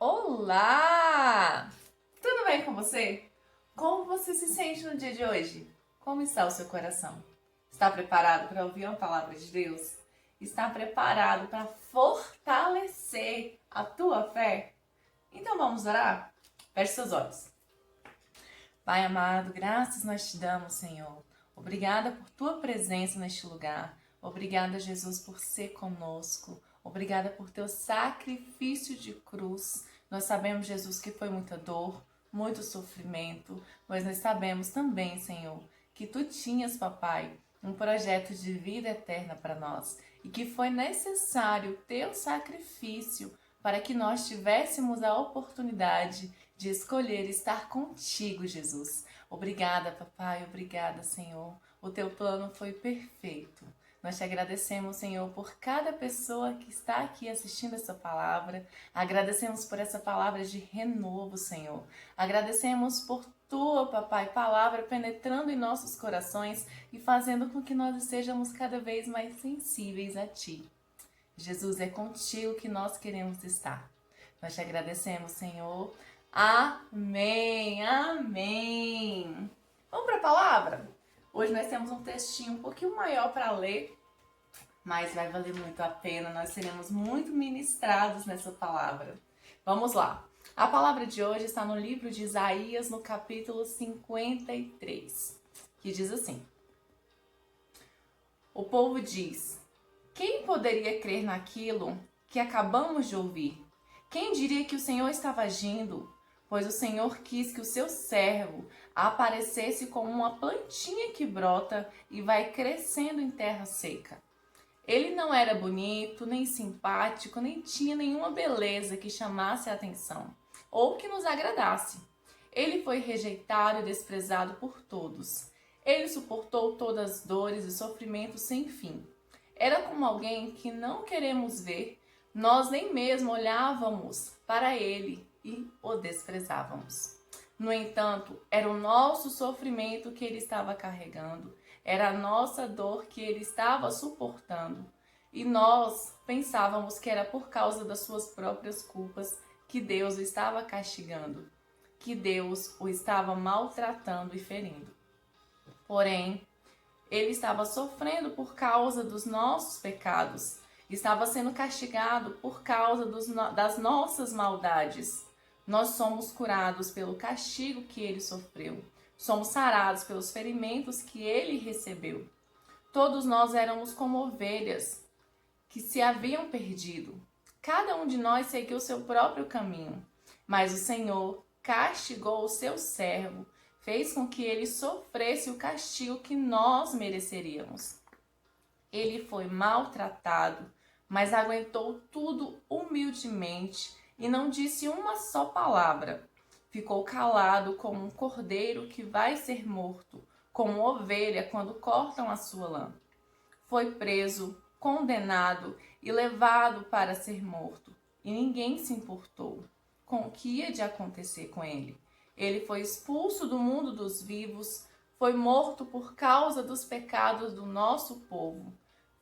Olá! Tudo bem com você? Como você se sente no dia de hoje? Como está o seu coração? Está preparado para ouvir a palavra de Deus? Está preparado para fortalecer a tua fé? Então vamos orar? Feche seus olhos. Pai amado, graças nós te damos, Senhor. Obrigada por tua presença neste lugar. Obrigada, Jesus, por ser conosco. Obrigada por teu sacrifício de cruz. Nós sabemos, Jesus, que foi muita dor, muito sofrimento, mas nós sabemos também, Senhor, que tu tinhas, papai, um projeto de vida eterna para nós e que foi necessário o teu sacrifício para que nós tivéssemos a oportunidade de escolher estar contigo, Jesus. Obrigada, papai, obrigada, Senhor. O teu plano foi perfeito. Nós te agradecemos, Senhor, por cada pessoa que está aqui assistindo essa palavra. Agradecemos por essa palavra de renovo, Senhor. Agradecemos por tua, papai, palavra penetrando em nossos corações e fazendo com que nós estejamos cada vez mais sensíveis a ti. Jesus, é contigo que nós queremos estar. Nós te agradecemos, Senhor. Amém, amém. Vamos para a palavra? Hoje nós temos um textinho um pouquinho maior para ler, mas vai valer muito a pena. Nós seremos muito ministrados nessa palavra. Vamos lá. A palavra de hoje está no livro de Isaías, no capítulo 53, que diz assim: O povo diz: quem poderia crer naquilo que acabamos de ouvir? Quem diria que o Senhor estava agindo? Pois o Senhor quis que o seu servo aparecesse como uma plantinha que brota e vai crescendo em terra seca. Ele não era bonito, nem simpático, nem tinha nenhuma beleza que chamasse a atenção ou que nos agradasse. Ele foi rejeitado e desprezado por todos. Ele suportou todas as dores e sofrimentos sem fim. Era como alguém que não queremos ver, nós nem mesmo olhávamos para ele e o desprezávamos. No entanto, era o nosso sofrimento que ele estava carregando, era a nossa dor que ele estava suportando. E nós pensávamos que era por causa das suas próprias culpas que Deus o estava castigando, que Deus o estava maltratando e ferindo. Porém, ele estava sofrendo por causa dos nossos pecados, estava sendo castigado por causa das nossas maldades. Nós somos curados pelo castigo que ele sofreu, somos sarados pelos ferimentos que ele recebeu. Todos nós éramos como ovelhas que se haviam perdido. Cada um de nós seguiu seu próprio caminho, mas o Senhor castigou o seu servo, fez com que ele sofresse o castigo que nós mereceríamos. Ele foi maltratado, mas aguentou tudo humildemente e não disse uma só palavra. Ficou calado como um cordeiro que vai ser morto, como ovelha quando cortam a sua lã. Foi preso, condenado e levado para ser morto, e ninguém se importou com o que ia de acontecer com ele. Ele foi expulso do mundo dos vivos, foi morto por causa dos pecados do nosso povo,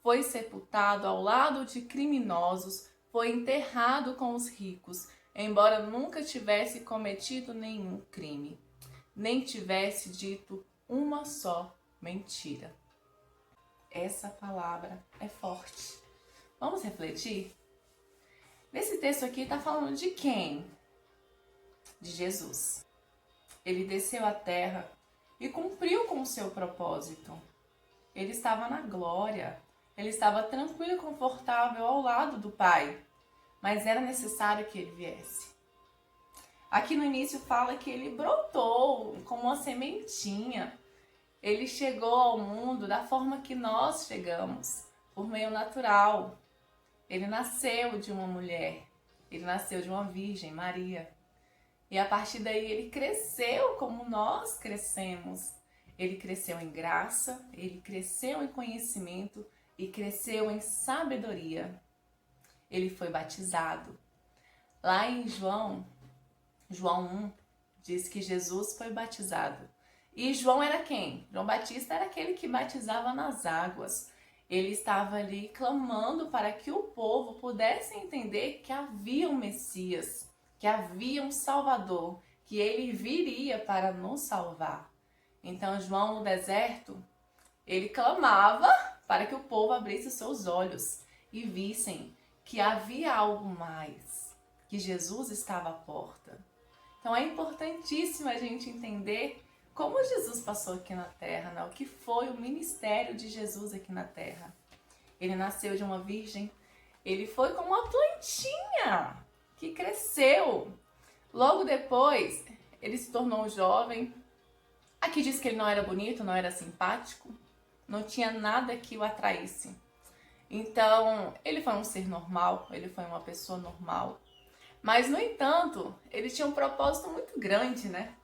foi sepultado ao lado de criminosos, foi enterrado com os ricos, embora nunca tivesse cometido nenhum crime, nem tivesse dito uma só mentira. Essa palavra é forte. Vamos refletir? Nesse texto aqui está falando de quem? De Jesus. Ele desceu à terra e cumpriu com o seu propósito. Ele estava na glória. Ele estava tranquilo e confortável ao lado do Pai. Mas era necessário que ele viesse. Aqui no início fala que ele brotou como uma sementinha. Ele chegou ao mundo da forma que nós chegamos, por meio natural. Ele nasceu de uma mulher. Ele nasceu de uma virgem, Maria. E a partir daí ele cresceu como nós crescemos. Ele cresceu em graça, ele cresceu em conhecimento e cresceu em sabedoria. Ele foi batizado. Lá em João 1, diz que Jesus foi batizado. E João era quem? João Batista era aquele que batizava nas águas. Ele estava ali clamando para que o povo pudesse entender que havia um Messias, que havia um Salvador, que ele viria para nos salvar. Então João no deserto, ele clamava para que o povo abrisse os seus olhos e vissem que havia algo mais, que Jesus estava à porta. Então é importantíssimo a gente entender como Jesus passou aqui na Terra, né? O que foi o ministério de Jesus aqui na Terra. Ele nasceu de uma virgem, ele foi como uma plantinha que cresceu. Logo depois, ele se tornou um jovem. Aqui diz que ele não era bonito, não era simpático, não tinha nada que o atraísse. Então, ele foi um ser normal, ele foi uma pessoa normal. Mas, no entanto, ele tinha um propósito muito grande, né?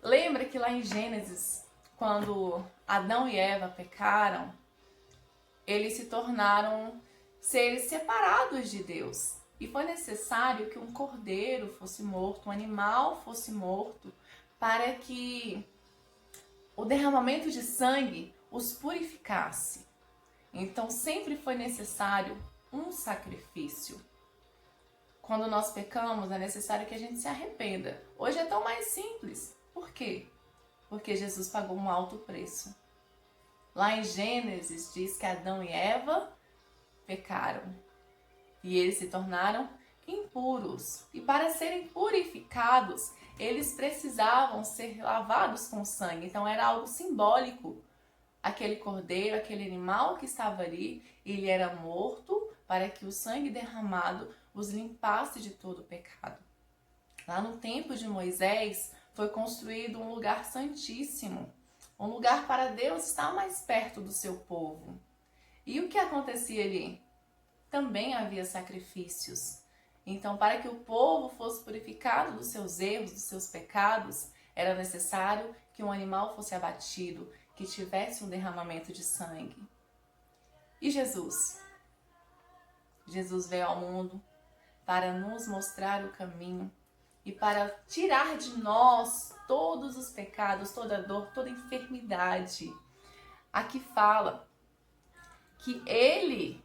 Lembra que lá em Gênesis, quando Adão e Eva pecaram, eles se tornaram seres separados de Deus. E foi necessário que um cordeiro fosse morto, um animal fosse morto, para que o derramamento de sangue os purificasse. Então sempre foi necessário um sacrifício. Quando nós pecamos, é necessário que a gente se arrependa. Hoje é tão mais simples. Por quê? Porque Jesus pagou um alto preço. Lá em Gênesis diz que Adão e Eva pecaram e eles se tornaram impuros. E para serem purificados, eles precisavam ser lavados com sangue. Então era algo simbólico. Aquele cordeiro, aquele animal que estava ali, ele era morto para que o sangue derramado os limpasse de todo o pecado. Lá no tempo de Moisés foi construído um lugar santíssimo, um lugar para Deus estar mais perto do seu povo. E o que acontecia ali? Também havia sacrifícios. Então, para que o povo fosse purificado dos seus erros, dos seus pecados, era necessário que um animal fosse abatido, que tivesse um derramamento de sangue. E Jesus? Jesus veio ao mundo para nos mostrar o caminho e para tirar de nós todos os pecados, toda dor, toda enfermidade. Aqui fala que ele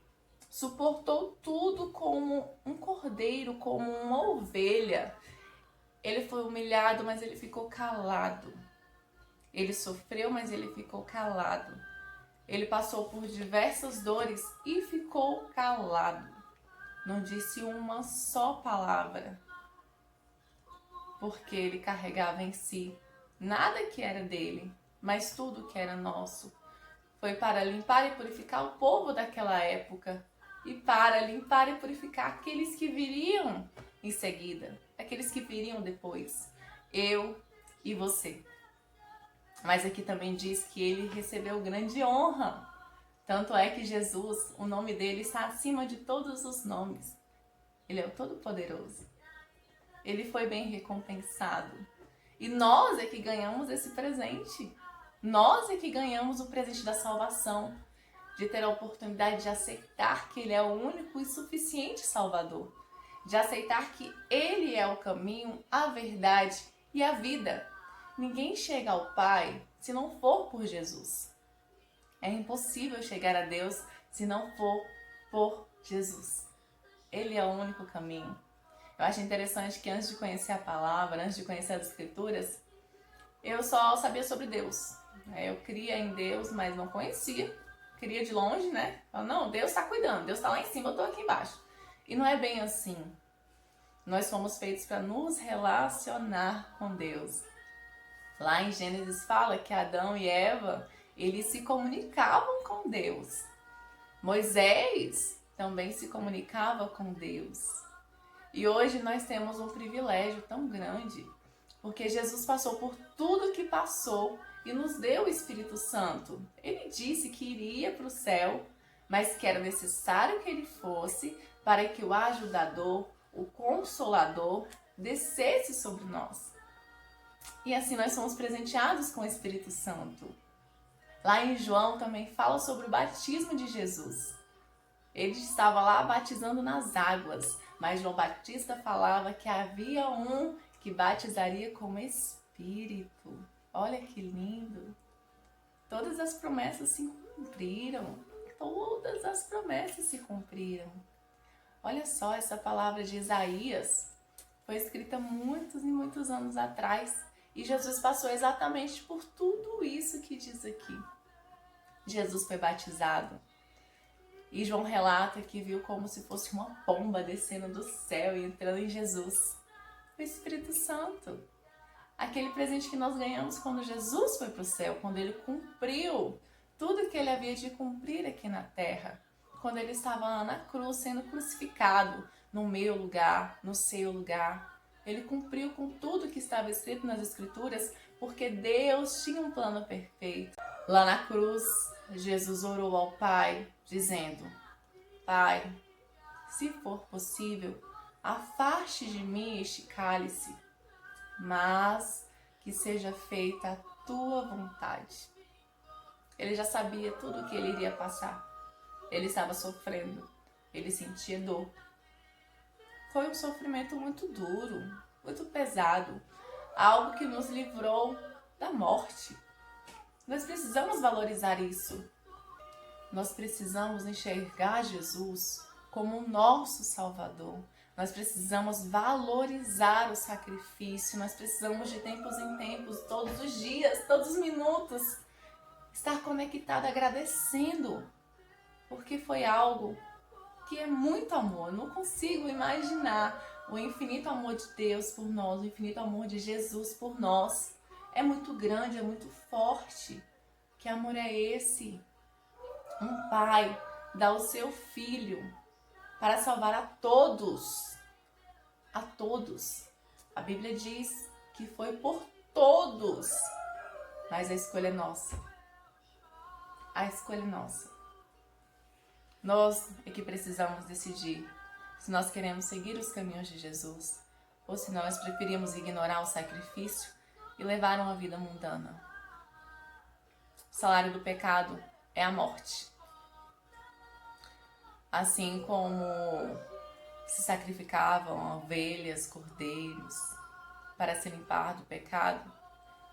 suportou tudo como um cordeiro, como uma ovelha. Ele foi humilhado, mas ele ficou calado. Ele sofreu, mas ele ficou calado. Ele passou por diversas dores e ficou calado. Não disse uma só palavra, porque ele carregava em si nada que era dele, mas tudo que era nosso. Foi para limpar e purificar o povo daquela época e para limpar e purificar aqueles que viriam em seguida, aqueles que viriam depois, eu e você. Mas aqui também diz que ele recebeu grande honra. Tanto é que Jesus, o nome dele está acima de todos os nomes. Ele é o Todo-Poderoso. Ele foi bem recompensado. E nós é que ganhamos esse presente. Nós é que ganhamos o presente da salvação, de ter a oportunidade de aceitar que ele é o único e suficiente Salvador, de aceitar que ele é o caminho, a verdade e a vida. Ninguém chega ao Pai se não for por Jesus. É impossível chegar a Deus se não for por Jesus. Ele é o único caminho. Eu acho interessante que antes de conhecer a palavra, antes de conhecer as escrituras, eu só sabia sobre Deus. Eu cria em Deus, mas não conhecia. Cria de longe, né? Não, Deus está cuidando, Deus está lá em cima, eu estou aqui embaixo. E não é bem assim. Nós fomos feitos para nos relacionar com Deus. Lá em Gênesis fala que Adão e Eva, eles se comunicavam com Deus. Moisés também se comunicava com Deus. E hoje nós temos um privilégio tão grande, porque Jesus passou por tudo que passou e nos deu o Espírito Santo. Ele disse que iria para o céu, mas que era necessário que ele fosse para que o ajudador, o consolador, descesse sobre nós. E assim nós somos presenteados com o Espírito Santo. Lá em João também fala sobre o batismo de Jesus. Ele estava lá batizando nas águas, mas João Batista falava que havia um que batizaria com o Espírito. Olha que lindo! Todas as promessas se cumpriram. Todas as promessas se cumpriram. Olha só essa palavra de Isaías. Foi escrita muitos e muitos anos atrás. E Jesus passou exatamente por tudo isso que diz aqui. Jesus foi batizado. E João relata que viu como se fosse uma pomba descendo do céu e entrando em Jesus. O Espírito Santo. Aquele presente que nós ganhamos quando Jesus foi para o céu, quando ele cumpriu tudo que ele havia de cumprir aqui na terra. Quando ele estava lá na cruz sendo crucificado, no meu lugar, no seu lugar. Ele cumpriu com tudo que estava escrito nas Escrituras, porque Deus tinha um plano perfeito. Lá na cruz, Jesus orou ao Pai, dizendo: Pai, se for possível, afaste de mim este cálice, mas que seja feita a tua vontade. Ele já sabia tudo o que ele iria passar. Ele estava sofrendo, ele sentia dor. Foi um sofrimento muito duro, muito pesado, algo que nos livrou da morte. Nós precisamos valorizar isso. Nós precisamos enxergar Jesus como o nosso Salvador. Nós precisamos valorizar o sacrifício. Nós precisamos de tempos em tempos, todos os dias, todos os minutos, estar conectado, agradecendo, porque foi algo que é muito amor. Eu não consigo imaginar o infinito amor de Deus por nós, o infinito amor de Jesus por nós. É muito grande, é muito forte. Que amor é esse? Um pai dá o seu filho para salvar a todos. A todos. A Bíblia diz que foi por todos. Mas a escolha é nossa. A escolha é nossa. Nós é que precisamos decidir se nós queremos seguir os caminhos de Jesus ou se nós preferimos ignorar o sacrifício e levar uma vida mundana. O salário do pecado é a morte. Assim como se sacrificavam ovelhas, cordeiros para se limpar do pecado,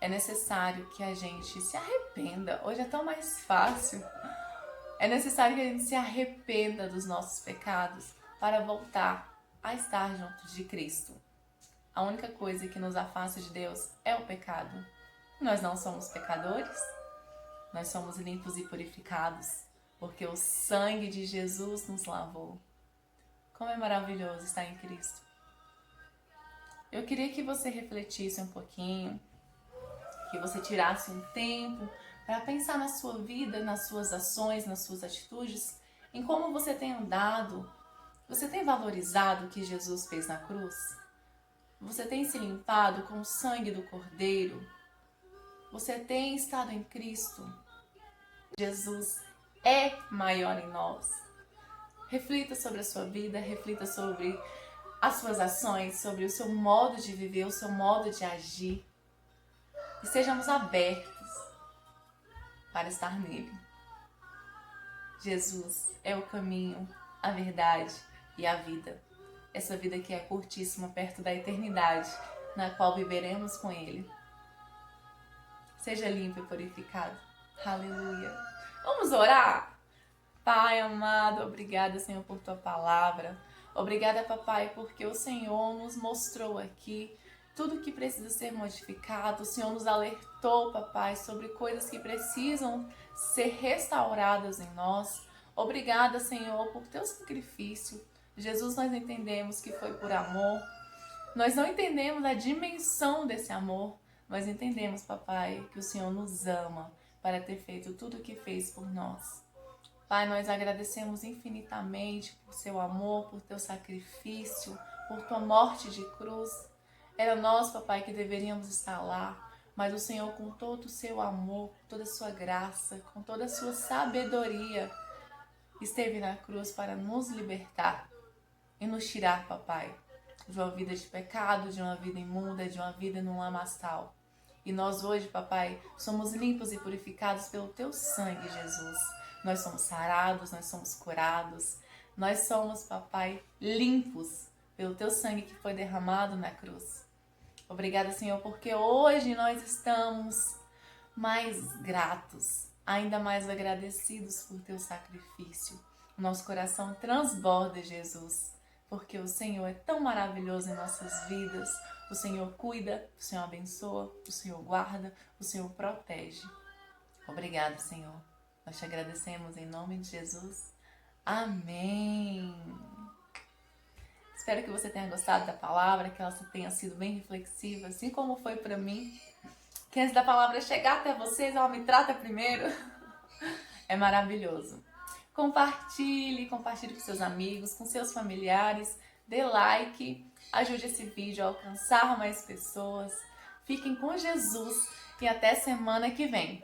é necessário que a gente se arrependa. Hoje é tão mais fácil. É necessário que a gente se arrependa dos nossos pecados para voltar a estar junto de Cristo. A única coisa que nos afasta de Deus é o pecado. Nós não somos pecadores, nós somos limpos e purificados, porque o sangue de Jesus nos lavou. Como é maravilhoso estar em Cristo. Eu queria que você refletisse um pouquinho, que você tirasse um tempo para pensar na sua vida, nas suas ações, nas suas atitudes, em como você tem andado. Você tem valorizado o que Jesus fez na cruz? Você tem se limpado com o sangue do Cordeiro? Você tem estado em Cristo? Jesus é maior em nós. Reflita sobre a sua vida, reflita sobre as suas ações, sobre o seu modo de viver, o seu modo de agir. E sejamos abertos para estar nele. Jesus é o caminho, a verdade e a vida. Essa vida que é curtíssima perto da eternidade, na qual viveremos com ele. Seja limpo e purificado. Aleluia. Vamos orar? Pai amado, obrigada, Senhor, por tua palavra. Obrigada, papai, porque o Senhor nos mostrou aqui tudo que precisa ser modificado. O Senhor nos alertou, papai, sobre coisas que precisam ser restauradas em nós. Obrigada, Senhor, por teu sacrifício. Jesus, nós entendemos que foi por amor. Nós não entendemos a dimensão desse amor. Nós entendemos, papai, que o Senhor nos ama para ter feito tudo o que fez por nós. Pai, nós agradecemos infinitamente por seu amor, por teu sacrifício, por tua morte de cruz. Era nós, papai, que deveríamos estar lá, mas o Senhor, com todo o seu amor, com toda a sua graça, com toda a sua sabedoria, esteve na cruz para nos libertar e nos tirar, papai, de uma vida de pecado, de uma vida imunda, de uma vida no lamaçal. E nós hoje, papai, somos limpos e purificados pelo teu sangue, Jesus. Nós somos sarados, nós somos curados, nós somos, papai, limpos pelo teu sangue que foi derramado na cruz. Obrigada, Senhor, porque hoje nós estamos mais gratos, ainda mais agradecidos por teu sacrifício. Nosso coração transborda, Jesus. porque o Senhor é tão maravilhoso em nossas vidas. O Senhor cuida, o Senhor abençoa, o Senhor guarda, o Senhor protege. Obrigado, Senhor. Nós te agradecemos em nome de Jesus. Amém. Espero que você tenha gostado da palavra, que ela tenha sido bem reflexiva, assim como foi para mim. Que antes da palavra chegar até vocês, ela me trata primeiro. É maravilhoso. Compartilhe com seus amigos, com seus familiares. Dê like, ajude esse vídeo a alcançar mais pessoas. Fiquem com Jesus e até semana que vem.